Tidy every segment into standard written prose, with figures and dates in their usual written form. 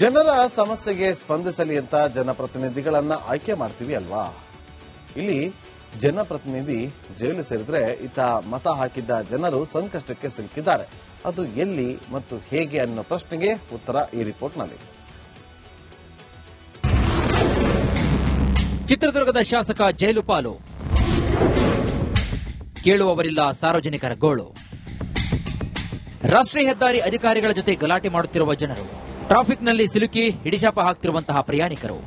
ಜನರ ಸಮಸ್ಯೆಗೆ ಸ್ಪಂದಿಸಲಿ ಅಂತ ಜನಪ್ರತಿನಿಧಿಗಳನ್ನ ಆಯ್ಕೆ ಮಾಡ್ತೀವಿ ಅಲ್ವಾ. ಇಲ್ಲಿ ಜನಪ್ರತಿನಿಧಿ ಜೈಲು ಸೇರಿದ್ರೆ ಈತ ಮತ ಹಾಕಿದ್ದ ಜನರು ಸಂಕಷ್ಟಕ್ಕೆ ಸಿಲುಕಿದ್ದಾರೆ. ಅದು ಎಲ್ಲಿ ಮತ್ತು ಹೇಗೆ ಅನ್ನೋ ಪ್ರಶ್ನೆಗೆ ಉತ್ತರ ಈ ರಿಪೋರ್ಟ್ನಲ್ಲಿ. ಚಿತ್ರದುರ್ಗದ ಶಾಸಕ ಜೈಲು ಪಾಲು, ಕೇಳುವವರಿಲ್ಲ ಸಾರ್ವಜನಿಕರ ಗೋಳು. ರಾಷ್ಟ್ರೀಯ ಹೆದ್ದಾರಿ ಅಧಿಕಾರಿಗಳ ಜೊತೆ ಗಲಾಟೆ ಮಾಡುತ್ತಿರುವ ಜನರು, ಟ್ರಾಫಿಕ್ನಲ್ಲಿ ಸಿಲುಕಿ ಹಿಡಿಶಾಪ ಹಾಕ್ತಿರುವಂತಹ ಪ್ರಯಾಣಿಕರು,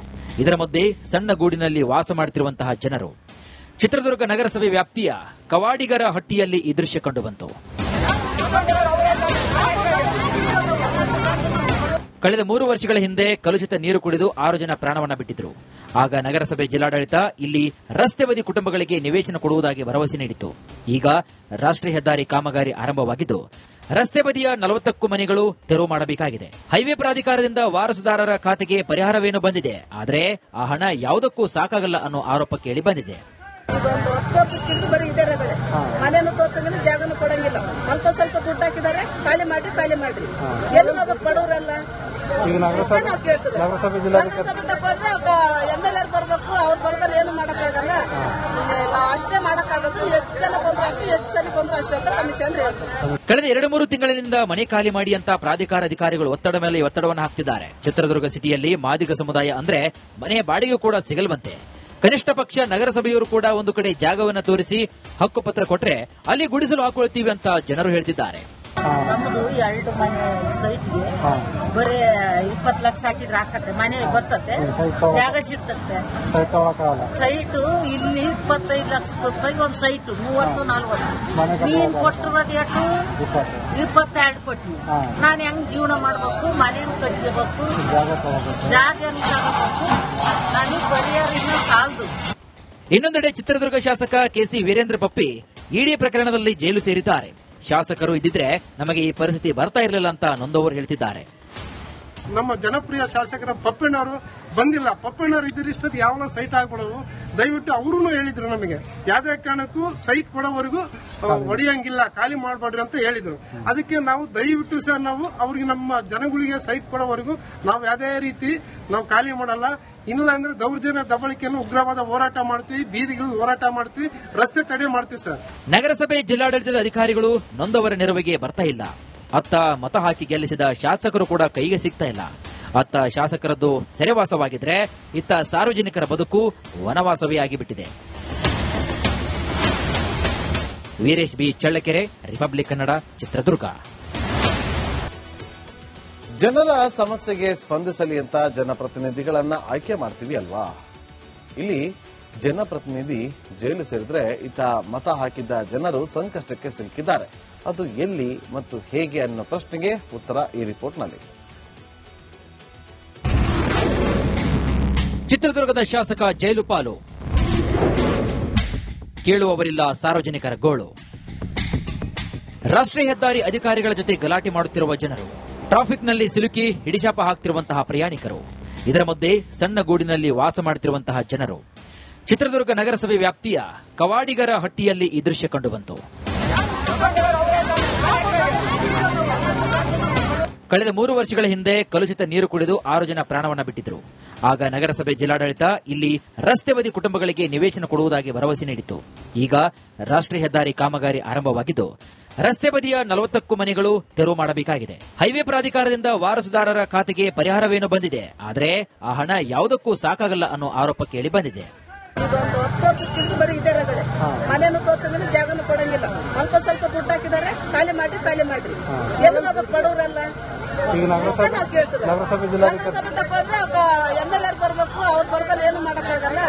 ಇದರ ಮಧ್ಯೆ ಸಣ್ಣ ಗೂಡಿನಲ್ಲಿ ವಾಸ ಮಾಡುತ್ತಿರುವಂತಹ ಜನರು. ಚಿತ್ರದುರ್ಗ ನಗರಸಭೆ ವ್ಯಾಪ್ತಿಯ ಕವಾಡಿಗರ ಹಟ್ಟಿಯಲ್ಲಿ ಈ ದೃಶ್ಯ ಕಂಡುಬಂತು. ಕಳೆದ 3 ವರ್ಷಗಳ ಹಿಂದೆ ಕಲುಷಿತ ನೀರು ಕುಡಿದು 6 ಜನ ಪ್ರಾಣವನ್ನ ಬಿಟ್ಟಿದ್ರು. ಆಗ ನಗರಸಭೆ ಜಿಲ್ಲಾಡಳಿತ ಇಲ್ಲಿ ರಸ್ತೆ ಬದಿ ಕುಟುಂಬಗಳಿಗೆ ನಿವೇಶನ ಕೊಡುವುದಾಗಿ ಭರವಸೆ ನೀಡಿತ್ತು. ಈಗ ರಾಷ್ಟ್ರೀಯ ಹೆದ್ದಾರಿ ಕಾಮಗಾರಿ ಆರಂಭವಾಗಿದ್ದು ರಸ್ತೆ ಬದಿಯ 40ಕ್ಕೂ ಮನೆಗಳು ತೆರವು ಮಾಡಬೇಕಾಗಿದೆ. ಹೈವೇ ಪ್ರಾಧಿಕಾರದಿಂದ ವಾರಸುದಾರರ ಖಾತೆಗೆ ಪರಿಹಾರವೇನು ಬಂದಿದೆ, ಆದರೆ ಆ ಹಣ ಯಾವುದಕ್ಕೂ ಸಾಕಾಗಲ್ಲ ಅನ್ನೋ ಆರೋಪ ಕೇಳಿ ಬಂದಿದೆ. ಇದೊಂದು 10 ವರ್ಷಕ್ಕಿಂತ ಬರೀ ಇದೇ ರಗಳೆ. ಮನೆಯನ್ನು ತೋರ್ಸಂಗಿಲ್ಲ, ಜಾಗನೂ ಕೊಡಂಗಿಲ್ಲ. ಸ್ವಲ್ಪ ದುಡ್ಡು ಹಾಕಿದ್ದಾರೆ, ಖಾಲಿ ಮಾಡ್ರಿ. ಎಲ್ಲಿ ಹೋಗ್ಬೇಕು ಬಡವರೆಲ್ಲ? ನಾವು ಕೇಳ್ತೀವಿ. ನಗರಸಭೆ ಬಂದ್ರೆ MLA ಬರ್ಬೇಕು, ಅವ್ರು ಬರ್ತಾರೆ, ಏನು ಮಾಡಕ್ಕಾಗಲ್ಲ. ಅಷ್ಟೇ ಮಾಡಕ್ಕಾಗತ್ತೆ. ಎಷ್ಟು ಜನ ಬಂದ್ರು ಅಷ್ಟೇ, ಎಷ್ಟು ಸರಿ ಬಂದ್ರು ಅಷ್ಟೇ ಅಂತ ಕಮಿಷನ್ ಹೇಳ್ತಾರೆ. ಕಳೆದ 2-3 ತಿಂಗಳಿನಿಂದ ಮನೆ ಖಾಲಿ ಮಾಡಿ ಅಂತ ಪ್ರಾಧಿಕಾರ ಅಧಿಕಾರಿಗಳು ಒತ್ತಡ ಮೇಲೆ ಒತ್ತಡವನ್ನು ಹಾಕ್ತಿದ್ದಾರೆ. ಚಿತ್ರದುರ್ಗ ಸಿಟಿಯಲ್ಲಿ ಮಾದಿಗ ಸಮುದಾಯ ಅಂದ್ರೆ ಮನೆ ಬಾಡಿಗೆ ಕೂಡ ಸಿಗಲ್ವಂತೆ. ಕನಿಷ್ಠ ಪಕ್ಷ ನಗರಸಭೆಯವರು ಕೂಡ ಒಂದು ಕಡೆ ಜಾಗವನ್ನು ತೋರಿಸಿ ಹಕ್ಕುಪತ್ರ ಕೊಟ್ರೆ ಅಲ್ಲಿ ಗುಡಿಸಲು ಹಾಕೊಳ್ತೀವಿ ಅಂತ ಜನರು ಹೇಳ್ತಿದ್ದಾರೆ. ನಮ್ಮದು 2 ಮನೆ ಸೈಟ್ಗೆ ಬರೀ 20 ಲಕ್ಷ ಹಾಕಿದ್ರೆ ಹಾಕತ್ತೆ, ಮನೆ ಬರ್ತತೆ, ಜಾಗ ಸಿಗ್ತತ್ತೆ. ಸೈಟು ಇಲ್ಲಿ 25 ಲಕ್ಷ ರೂಪಾಯಿ ಒಂದು ಸೈಟು, 30-40. ನೀನ್ ಕೊಟ್ಟಿರೋದು ಎಷ್ಟು? 22 ಕೊಟ್ಟಿ. ನಾನು ಹೆಂಗ್ ಜೀವನ ಮಾಡ್ಬೇಕು? ಮನೆ ಕಟ್ಕೋಬೇಕು, ಜಾಗ ಹೆಂಗ್ ತಗೋಬೇಕು? ನನಗೆ ಪರಿಹಾರ ಇನ್ನೂ ಸಾಲದು. ಇನ್ನೊಂದೆಡೆ ಚಿತ್ರದುರ್ಗ ಶಾಸಕ ಕೆಸಿ ವೀರೇಂದ್ರ ಪಪ್ಪಿ ಇಡಿ ಪ್ರಕರಣದಲ್ಲಿ ಜೈಲು ಸೇರಿದ್ದಾರೆ. ಶಾಸಕರು ಇದ್ದಿದ್ರೆ ನಮಗೆ ಈ ಪರಿಸ್ಥಿತಿ ಬರ್ತಾ ಇರಲಿಲ್ಲ ಅಂತ ನೊಂದವರು ಹೇಳ್ತಿದ್ದಾರೆ. ನಮ್ಮ ಜನಪ್ರಿಯ ಶಾಸಕರ ಪಪ್ಪಣ್ಣವರು ಬಂದಿಲ್ಲ. ಪಪ್ಪಣ್ಣವರು ಇದ್ದಿಷ್ಟೊತ್ತು ಯಾವಾಗ ಸೈಟ್ ಆಗ್ಬಿಡೋದು, ದಯವಿಟ್ಟು ಅವರು ಹೇಳಿದ್ರು ನಮಗೆ ಯಾವುದೇ ಕಾರಣಕ್ಕೂ ಸೈಟ್ ಕೊಡೋವರೆಗೂ ಹೊಡೆಯಂಗಿಲ್ಲ, ಖಾಲಿ ಮಾಡಬೇಡ್ರಿ ಅಂತ ಹೇಳಿದ್ರು. ಅದಕ್ಕೆ ನಾವು ದಯವಿಟ್ಟು ಸರ್ ನಾವು ಅವ್ರಿಗೆ ನಮ್ಮ ಜನಗಳಿಗೆ ಸೈಟ್ ಕೊಡೋವರೆಗೂ ನಾವು ಯಾವುದೇ ರೀತಿ ನಾವು ಖಾಲಿ ಮಾಡಲ್ಲ. ಇಲ್ಲ ಅಂದ್ರೆ ದೌರ್ಜನ್ಯ ದಬ್ಬಳಿಕೆಯನ್ನು ಉಗ್ರವಾದ ಹೋರಾಟ ಮಾಡ್ತೀವಿ, ಬೀದಿಗಳು ಹೋರಾಟ ಮಾಡ್ತೀವಿ, ರಸ್ತೆ ತಡೆ ಮಾಡ್ತೀವಿ ಸರ್. ನಗರಸಭೆ ಜಿಲ್ಲಾಡಳಿತದ ಅಧಿಕಾರಿಗಳು ನೊಂದವರ ನೆರವಿಗೆ ಬರ್ತಾ ಇಲ್ಲ. ಅತ್ತ ಮತ ಹಾಕಿ ಗೆಲ್ಲಿಸಿದ ಶಾಸಕರು ಕೂಡ ಕೈಗೆ ಸಿಗ್ತಾ ಇಲ್ಲ. ಅತ್ತ ಶಾಸಕರದ್ದು ಸೆರೆವಾಸವಾಗಿದ್ರೆ ಇತ್ತ ಸಾರ್ವಜನಿಕರ ಬದುಕು ವನವಾಸವೇ ಆಗಿಬಿಟ್ಟಿದೆ. Veeresh B Challakere, republic Kannada, Chitradurga. ಜನರ ಸಮಸ್ಯೆಗೆ ಸ್ಪಂದಿಸಲಿ ಅಂತ ಜನಪ್ರತಿನಿಧಿಗಳನ್ನ ಆಯ್ಕೆ ಮಾಡ್ತೀವಿ ಅಲ್ವಾ. ಇಲ್ಲಿ ಜನಪ್ರತಿನಿಧಿ ಜೈಲು ಸೇರಿದ್ರೆ ಈತ ಮತ ಹಾಕಿದ್ದ ಜನರು ಸಂಕಷ್ಟಕ್ಕೆ ಸಿಲುಕಿದ್ದಾರೆ. ಅದು ಎಲ್ಲಿ ಮತ್ತು ಹೇಗೆ ಅನ್ನೋ ಪ್ರಶ್ನೆಗೆ ಉತ್ತರ ಈ ರಿಪೋರ್ಟ್ನಲ್ಲಿ. ಚಿತ್ರದುರ್ಗದ ಶಾಸಕ ಜೈಲು ಪಾಲು, ಕೇಳುವವರಿಲ್ಲ ಸಾರ್ವಜನಿಕರ ಗೋಳು. ರಾಷ್ಟ್ರೀಯ ಹೆದ್ದಾರಿ ಅಧಿಕಾರಿಗಳ ಜೊತೆ ಗಲಾಟೆ ಮಾಡುತ್ತಿರುವ ಜನರು, ಟ್ರಾಫಿಕ್ನಲ್ಲಿ ಸಿಲುಕಿ ಹಿಡಿಶಾಪ ಹಾಕ್ತಿರುವಂತಹ ಪ್ರಯಾಣಿಕರು, ಇದರ ಮಧ್ಯೆ ಸಣ್ಣ ಗೂಡಿನಲ್ಲಿ ವಾಸ ಮಾಡುತ್ತಿರುವಂತಹ ಜನರು. ಚಿತ್ರದುರ್ಗ ನಗರಸಭೆ ವ್ಯಾಪ್ತಿಯ ಕವಾಡಿಗರ ಹಟ್ಟಿಯಲ್ಲಿ ಈ ದೃಶ್ಯ ಕಂಡುಬಂತು. ಕಳೆದ 3 ವರ್ಷಗಳ ಹಿಂದೆ ಕಲುಷಿತ ನೀರು ಕುಡಿದು 6 ಜನ ಪ್ರಾಣವನ್ನ ಬಿಟ್ಟಿದ್ರು. ಆಗ ನಗರಸಭೆ ಜಿಲ್ಲಾಡಳಿತ ಇಲ್ಲಿ ರಸ್ತೆ ಬದಿ ಕುಟುಂಬಗಳಿಗೆ ನಿವೇಶನ ಕೊಡುವುದಾಗಿ ಭರವಸೆ ನೀಡಿತ್ತು. ಈಗ ರಾಷ್ಟ್ರೀಯ ಹೆದ್ದಾರಿ ಕಾಮಗಾರಿ ಆರಂಭವಾಗಿದ್ದು ರಸ್ತೆ ಬದಿಯ 40ಕ್ಕೂ ಮನೆಗಳು ತೆರವು ಮಾಡಬೇಕಾಗಿದೆ. ಹೈವೇ ಪ್ರಾಧಿಕಾರದಿಂದ ವಾರಸುದಾರರ ಖಾತೆಗೆ ಪರಿಹಾರವೇನು ಬಂದಿದೆ, ಆದರೆ ಆ ಹಣ ಯಾವುದಕ್ಕೂ ಸಾಕಾಗಲ್ಲ ಅನ್ನೋ ಆರೋಪ ಕೇಳಿ ಬಂದಿದೆ. ಇದೊಂದು 10 ವರ್ಷಕ್ಕಿಂತ ಬರೀ ಇದೇ ರಗಳೆ. ಮನೆಯನ್ನು ತೋರ್ಸಂಗಿಲ್ಲ, ಜಾಗನೂ ಕೊಡಂಗಿಲ್ಲ. ಸ್ವಲ್ಪ ದುಡ್ಡು ಹಾಕಿದ್ದಾರೆ, ಖಾಲಿ ಮಾಡ್ರಿ. ಎಲ್ಲಿ ಹೋಗ್ಬೇಕು ಬಡವರೆಲ್ಲ? ನಾವು ಕೇಳ್ತೀವಿ. ನಗರಸಭೆ ಬಂದ್ರೆ MLA ಬರ್ಬೇಕು, ಅವ್ರು ಬರ್ತಾರೆ, ಏನು ಮಾಡಕ್ಕಾಗಲ್ಲ.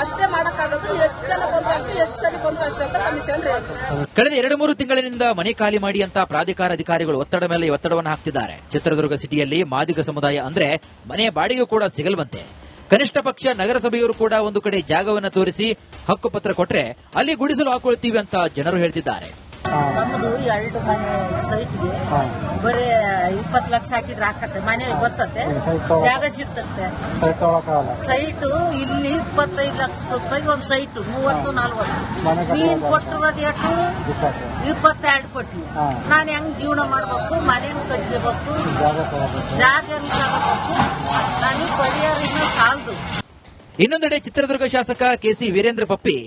ಅಷ್ಟೇ ಮಾಡಕ್ಕಾಗತ್ತೆ. ಎಷ್ಟು ಜನ ಬಂದ್ರು ಅಷ್ಟೇ, ಎಷ್ಟು ಸರಿ ಬಂದ್ರು ಅಷ್ಟೇ ಅಂತ ಕಮಿಷನ್ ಹೇಳ್ತಾರೆ. ಕಳೆದ 2-3 ತಿಂಗಳಿನಿಂದ ಮನೆ ಖಾಲಿ ಮಾಡಿ ಅಂತ ಪ್ರಾಧಿಕಾರ ಅಧಿಕಾರಿಗಳು ಒತ್ತಡ ಮೇಲೆ ಒತ್ತಡವನ್ನು ಹಾಕ್ತಿದ್ದಾರೆ. ಚಿತ್ರದುರ್ಗ ಸಿಟಿಯಲ್ಲಿ ಮಾದಿಗ ಸಮುದಾಯ ಅಂದ್ರೆ ಮನೆ ಬಾಡಿಗೆ ಕೂಡ ಸಿಗಲ್ವಂತೆ. ಕನಿಷ್ಠ ಪಕ್ಷ ನಗರಸಭೆಯವರು ಕೂಡ ಒಂದು ಕಡೆ ಜಾಗವನ್ನು ತೋರಿಸಿ ಹಕ್ಕುಪತ್ರ ಕೊಟ್ರೆ ಅಲ್ಲಿ ಗುಡಿಸಲು ಹಾಕೊಳ್ತೀವಿ ಅಂತ ಜನರು ಹೇಳ್ತಿದ್ದಾರೆ. ನಮ್ಮದು 2 ಮನೆ ಸೈಟ್ಗೆ ಬರೀ 20 ಲಕ್ಷ ಹಾಕಿದ್ರೆ ಹಾಕತ್ತೆ, ಮನೆ ಬರ್ತತೆ, ಜಾಗ ಸಿಗ್ತತ್ತೆ. ಸೈಟು ಇಲ್ಲಿ 25 ಲಕ್ಷ ರೂಪಾಯಿ ಒಂದು ಸೈಟು, 30-40. ನೀನ್ ಕೊಟ್ಟಿರೋದು ಎಷ್ಟು? 22 ಕೊಟ್ಟಿ. ನಾನು ಹೆಂಗ್ ಜೀವನ ಮಾಡ್ಬೇಕು, ಮನೆ ಹೆಂಗ್ ಕಟ್ಕೋಬೇಕು, ಜಾಗ ಹೆಂಗ್ ತಗೋಬೇಕು, ನನಗೆ ಪರಿಹಾರ ಇನ್ನೂ ಸಾಲದು. ಇನ್ನೊಂದೆಡೆ ಚಿತ್ರದುರ್ಗ ಶಾಸಕ ಕೆಸಿ ವೀರೇಂದ್ರ ಪಪ್ಪಿ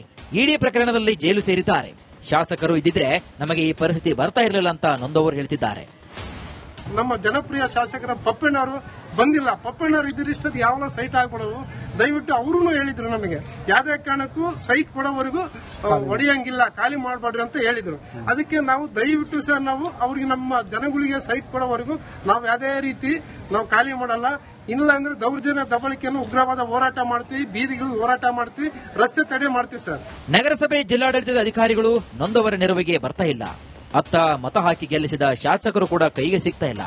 ಇಡಿ ಪ್ರಕರಣದಲ್ಲಿ ಜೈಲು ಸೇರಿದ್ದಾರೆ. ಶಾಸಕರು ಇದ್ದಿದ್ರೆ ನಮಗೆ ಈ ಪರಿಸ್ಥಿತಿ ಬರ್ತಾ ಇರಲಿಲ್ಲ ಅಂತ ನೊಂದವರು ಹೇಳ್ತಿದ್ದಾರೆ. ನಮ್ಮ ಜನಪ್ರಿಯ ಶಾಸಕರ ಪಪ್ಪಣ್ಣವರು ಬಂದಿಲ್ಲ. ಪಪ್ಪಣ್ಣವರು ಇದ್ರಿಷ್ಟದ ಯಾವ ಸೈಟ್ ಆಗ್ಬಿಡೋದು, ದಯವಿಟ್ಟು ಅವರು ಹೇಳಿದ್ರು ನಮಗೆ ಯಾವ್ದೇ ಕಾರಣಕ್ಕೂ ಸೈಟ್ ಕೊಡೋವರೆಗೂ ಹೊಡೆಯಂಗಿಲ್ಲ, ಖಾಲಿ ಮಾಡಬೇಡ್ರಿ ಅಂತ ಹೇಳಿದ್ರು. ಅದಕ್ಕೆ ನಾವು ದಯವಿಟ್ಟು ಸರ್ ನಾವು ಅವ್ರಿಗೆ ನಮ್ಮ ಜನಗಳಿಗೆ ಸೈಟ್ ಕೊಡೋವರೆಗೂ ನಾವು ಯಾವುದೇ ರೀತಿ ನಾವು ಖಾಲಿ ಮಾಡಲ್ಲ. ಇಲ್ಲ ಅಂದ್ರೆ ದೌರ್ಜನ್ಯ ದಬ್ಬಳಿಕೆಯನ್ನು ಉಗ್ರವಾದ ಹೋರಾಟ ಮಾಡ್ತೀವಿ, ಬೀದಿಗಳು ಹೋರಾಟ ಮಾಡ್ತೀವಿ, ರಸ್ತೆ ತಡೆ ಮಾಡ್ತೀವಿ ಸರ್. ನಗರಸಭೆ ಜಿಲ್ಲಾಡಳಿತದ ಅಧಿಕಾರಿಗಳು ನೊಂದವರ ನೆರವಿಗೆ ಬರ್ತಾ ಇಲ್ಲ. ಅತ್ತ ಮತ ಹಾಕಿ ಗೆಲ್ಲಿಸಿದ ಶಾಸಕರು ಕೂಡ ಕೈಗೆ ಸಿಗ್ತಾ ಇಲ್ಲ.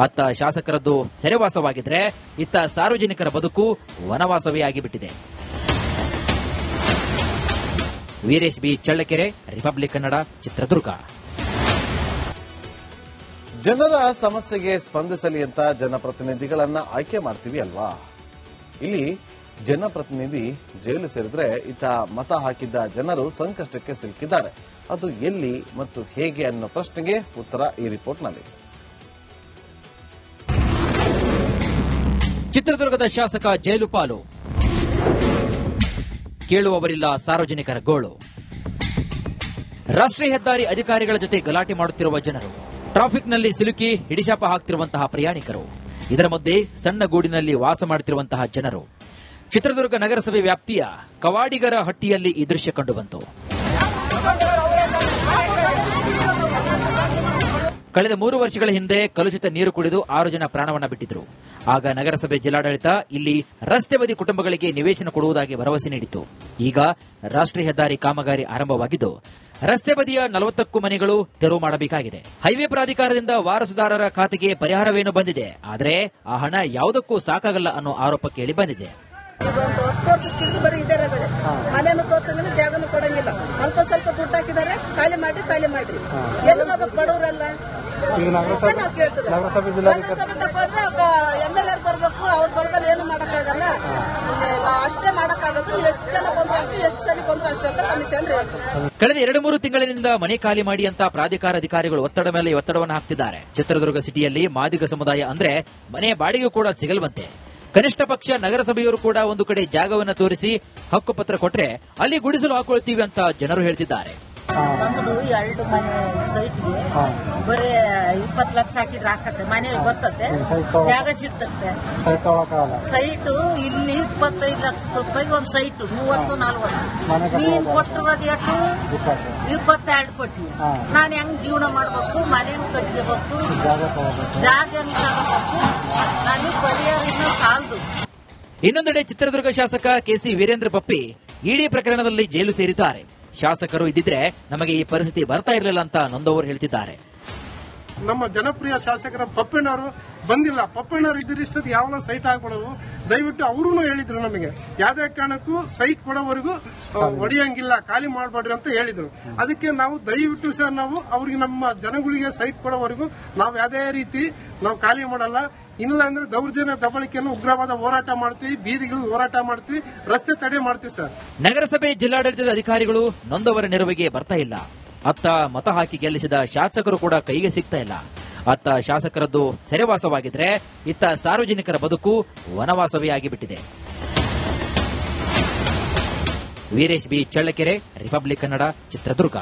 ಅತ್ತ ಶಾಸಕರದ್ದು ಸೆರೆವಾಸವಾಗಿದ್ರೆ ಇತ್ತ ಸಾರ್ವಜನಿಕರ ಬದುಕು ವನವಾಸವೇ ಆಗಿಬಿಟ್ಟಿದೆ. Veeresh B Challakere, republic Kannada, Chitradurga. ಜನರ ಸಮಸ್ಯೆಗೆ ಸ್ಪಂದಿಸಲಿ ಅಂತ ಜನಪ್ರತಿನಿಧಿಗಳನ್ನ ಆಯ್ಕೆ ಮಾಡ್ತೀವಿ ಅಲ್ವಾ? ಇಲ್ಲಿ ಜನಪ್ರತಿನಿಧಿ ಜೈಲು ಸೇರಿದ್ರೆ ಇತ್ತ ಮತ ಹಾಕಿದ್ದ ಜನರು ಸಂಕಷ್ಟಕ್ಕೆ ಸಿಲುಕಿದ್ದಾರೆ. ಅದು ಎಲ್ಲಿ ಮತ್ತು ಹೇಗೆ ಅನ್ನೋ ಪ್ರಶ್ನೆಗೆ ಉತ್ತರ ಈ ರಿಪೋರ್ಟ್ನಲ್ಲಿ. ಚಿತ್ರದುರ್ಗದ ಶಾಸಕ ಜೈಲು ಪಾಲು, ಕೇಳುವವರಿಲ್ಲ ಸಾರ್ವಜನಿಕರ ಗೋಳು. ರಾಷ್ಟ್ರೀಯ ಹೆದ್ದಾರಿ ಅಧಿಕಾರಿಗಳ ಜೊತೆ ಗಲಾಟೆ ಮಾಡುತ್ತಿರುವ ಜನರು, ಟ್ರಾಫಿಕ್ನಲ್ಲಿ ಸಿಲುಕಿ ಹಿಡಿಶಾಪ ಹಾಕ್ತಿರುವಂತಹ ಪ್ರಯಾಣಿಕರು, ಇದರ ಮಧ್ಯೆ ಸಣ್ಣ ಗೂಡಿನಲ್ಲಿ ವಾಸ ಮಾಡುತ್ತಿರುವಂತಹ ಜನರು. ಚಿತ್ರದುರ್ಗ ನಗರಸಭೆ ವ್ಯಾಪ್ತಿಯ ಕವಾಡಿಗರ ಹಟ್ಟಿಯಲ್ಲಿ ಈ ದೃಶ್ಯ ಕಂಡುಬಂತು. ಕಳೆದ 3 ವರ್ಷಗಳ ಹಿಂದೆ ಕಲುಷಿತ ನೀರು ಕುಡಿದು 6 ಜನ ಪ್ರಾಣವನ್ನ ಬಿಟ್ಟಿದ್ರು. ಆಗ ನಗರಸಭೆ ಜಿಲ್ಲಾಡಳಿತ ಇಲ್ಲಿ ರಸ್ತೆ ಬದಿ ಕುಟುಂಬಗಳಿಗೆ ನಿವೇಶನ ಕೊಡುವುದಾಗಿ ಭರವಸೆ ನೀಡಿತ್ತು. ಈಗ ರಾಷ್ಟ್ರೀಯ ಹೆದ್ದಾರಿ ಕಾಮಗಾರಿ ಆರಂಭವಾಗಿದ್ದು ರಸ್ತೆ ಬದಿಯ 40ಕ್ಕೂ ಮನೆಗಳು ತೆರವು ಮಾಡಬೇಕಾಗಿದೆ. ಹೈವೇ ಪ್ರಾಧಿಕಾರದಿಂದ ವಾರಸುದಾರರ ಖಾತೆಗೆ ಪರಿಹಾರವೇನು ಬಂದಿದೆ, ಆದರೆ ಆ ಹಣ ಯಾವುದಕ್ಕೂ ಸಾಕಾಗಲ್ಲ ಅನ್ನೋ ಆರೋಪ ಕೇಳಿ ಬಂದಿದೆ. ಇದೊಂದು 10 ವರ್ಷಕ್ಕಿಂತ ಬರೀ ಇದೇ ರಗಳೆ. ಮನೆಯನ್ನು ತೋರ್ಸಂಗಿಲ್ಲ, ಜಾಗನು ಕೊಡಂಗಿಲ್ಲ. ಸ್ವಲ್ಪ ದುಡ್ಡು ಹಾಕಿದ್ದಾರೆ, ಖಾಲಿ ಮಾಡ್ರಿ ಎಲ್ಲಿ ಹೋಗ್ಬೇಕು ಬಡವರೆಲ್ಲ? ನಾವು ಕೇಳ್ತೀವಿ. ನಗರಸಭೆ ಹೋದ್ರೆ MLA ಬರ್ಬೇಕು, ಅವ್ರು ಬರ್ತಾರೆ, ಏನು ಮಾಡಕ್ಕಾಗಲ್ಲ, ಅಷ್ಟೇ ಮಾಡಕ್ಕಾಗಲ್ಲ. ಎಷ್ಟು ಜನ ಬಂದ್ರು ಅಷ್ಟೇ, ಎಷ್ಟು ಸಲ ಬಂದ್ರು ಅಷ್ಟೇ ಅಂತ ಕಮಿಷನ್ ಹೇಳ್ತಾರೆ. ಕಳೆದ 2-3 ತಿಂಗಳಿನಿಂದ ಮನೆ ಖಾಲಿ ಮಾಡಿ ಅಂತ ಪ್ರಾಧಿಕಾರ ಅಧಿಕಾರಿಗಳು ಒತ್ತಡ ಮೇಲೆ ಒತ್ತಡವನ್ನು ಹಾಕ್ತಿದ್ದಾರೆ. ಚಿತ್ರದುರ್ಗ ಸಿಟಿಯಲ್ಲಿ ಮಾದಿಗ ಸಮುದಾಯ ಅಂದ್ರೆ ಮನೆ ಬಾಡಿಗೆ ಕೂಡ ಸಿಗಲ್ವಂತೆ. ಕನಿಷ್ಠ ಪಕ್ಷ ನಗರಸಭೆಯವರು ಕೂಡ ಒಂದು ಕಡೆ ಜಾಗವನ್ನು ತೋರಿಸಿ ಹಕ್ಕುಪತ್ರ ಕೊಟ್ರೆ ಅಲ್ಲಿ ಗುಡಿಸಲು ಹಾಕೊಳ್ತೀವಿ ಅಂತ ಜನರು ಹೇಳ್ತಿದ್ದಾರೆ. ನಮ್ಮದು 2 ಮನೆ ಸೈಟ್ಗೆ ಬರೀ 20 ಲಕ್ಷ ಹಾಕಿದ್ರೆ ಹಾಕತ್ತೆ, ಮನೆ ಬರ್ತತೆ, ಜಾಗ ಸಿಗ್ತತ್ತೆ. ಸೈಟು ಇಲ್ಲಿ 25 ಲಕ್ಷ ರೂಪಾಯಿ ಒಂದು ಸೈಟು, 30-40. ನೀನ್ ಕೊಟ್ಟಿರೋದು ಎಷ್ಟು? 22 ಕೊಟ್ಟಿ. ನಾನು ಹೆಂಗ್ ಜೀವನ ಮಾಡ್ಬೇಕು, ಮನೆ ಹೆಂಗ್ ಕಟ್ಕೋಬೇಕು, ಜಾಗ ಹೆಂಗ್ ತಗೋಬೇಕು, ನನಗೆ ಪರಿಹಾರ ಇನ್ನೂ ಸಾಲದು. ಇನ್ನೊಂದೆಡೆ ಚಿತ್ರದುರ್ಗ ಶಾಸಕ ಕೆಸಿ ವೀರೇಂದ್ರ ಪಪ್ಪಿ ಇಡಿ ಪ್ರಕರಣದಲ್ಲಿ ಜೈಲು ಸೇರಿದ್ದಾರೆ. ಶಾಸಕರು ಇದ್ದಿದ್ರೆ ನಮಗೆ ಈ ಪರಿಸ್ಥಿತಿ ಬರ್ತಾ ಇರಲಿಲ್ಲ ಅಂತ ನೊಂದವರು ಹೇಳ್ತಿದ್ದಾರೆ. ನಮ್ಮ ಜನಪ್ರಿಯ ಶಾಸಕರ ಪಪ್ಪಣ್ಣವರು ಬಂದಿಲ್ಲ. ಪಪ್ಪಣ್ಣವರು ಇದ್ರಿಷ್ಟದ ಯಾವ ಸೈಟ್ ಆಗ್ಬಿಡೋದು, ದಯವಿಟ್ಟು ಅವರು ಹೇಳಿದ್ರು ನಮಗೆ ಯಾವ್ದೇ ಕಾರಣಕ್ಕೂ ಸೈಟ್ ಕೊಡೋವರೆಗೂ ಹೊಡೆಯಂಗಿಲ್ಲ, ಖಾಲಿ ಮಾಡಬೇಡ್ರಿ ಅಂತ ಹೇಳಿದ್ರು. ಅದಕ್ಕೆ ನಾವು ದಯವಿಟ್ಟು ಸರ್ ನಾವು ಅವ್ರಿಗೆ ನಮ್ಮ ಜನಗಳಿಗೆ ಸೈಟ್ ಕೊಡೋವರೆಗೂ ನಾವು ಯಾವುದೇ ರೀತಿ ನಾವು ಖಾಲಿ ಮಾಡಲ್ಲ. ಇಲ್ಲ ಅಂದ್ರೆ ದೌರ್ಜನ್ಯ ದಬ್ಬಳಿಕೆಯನ್ನು ಉಗ್ರವಾದ ಹೋರಾಟ ಮಾಡ್ತೀವಿ, ಬೀದಿಗಳು ಹೋರಾಟ ಮಾಡ್ತೀವಿ, ರಸ್ತೆ ತಡೆ ಮಾಡ್ತೀವಿ ಸರ್. ನಗರಸಭೆ ಜಿಲ್ಲಾಡಳಿತದ ಅಧಿಕಾರಿಗಳು ನೊಂದವರ ನೆರವಿಗೆ ಬರ್ತಾ ಇಲ್ಲ. ಅತ್ತ ಮತ ಹಾಕಿ ಗೆಲ್ಲಿಸಿದ ಶಾಸಕರು ಕೂಡ ಕೈಗೆ ಸಿಗ್ತಾ ಇಲ್ಲ. ಅತ್ತ ಶಾಸಕರದ್ದು ಸೆರೆವಾಸವಾಗಿದ್ರೆ ಇತ್ತ ಸಾರ್ವಜನಿಕರ ಬದುಕು ವನವಾಸವೇ ಆಗಿಬಿಟ್ಟಿದೆ. Veeresh B Challakere, republic Kannada, Chitradurga.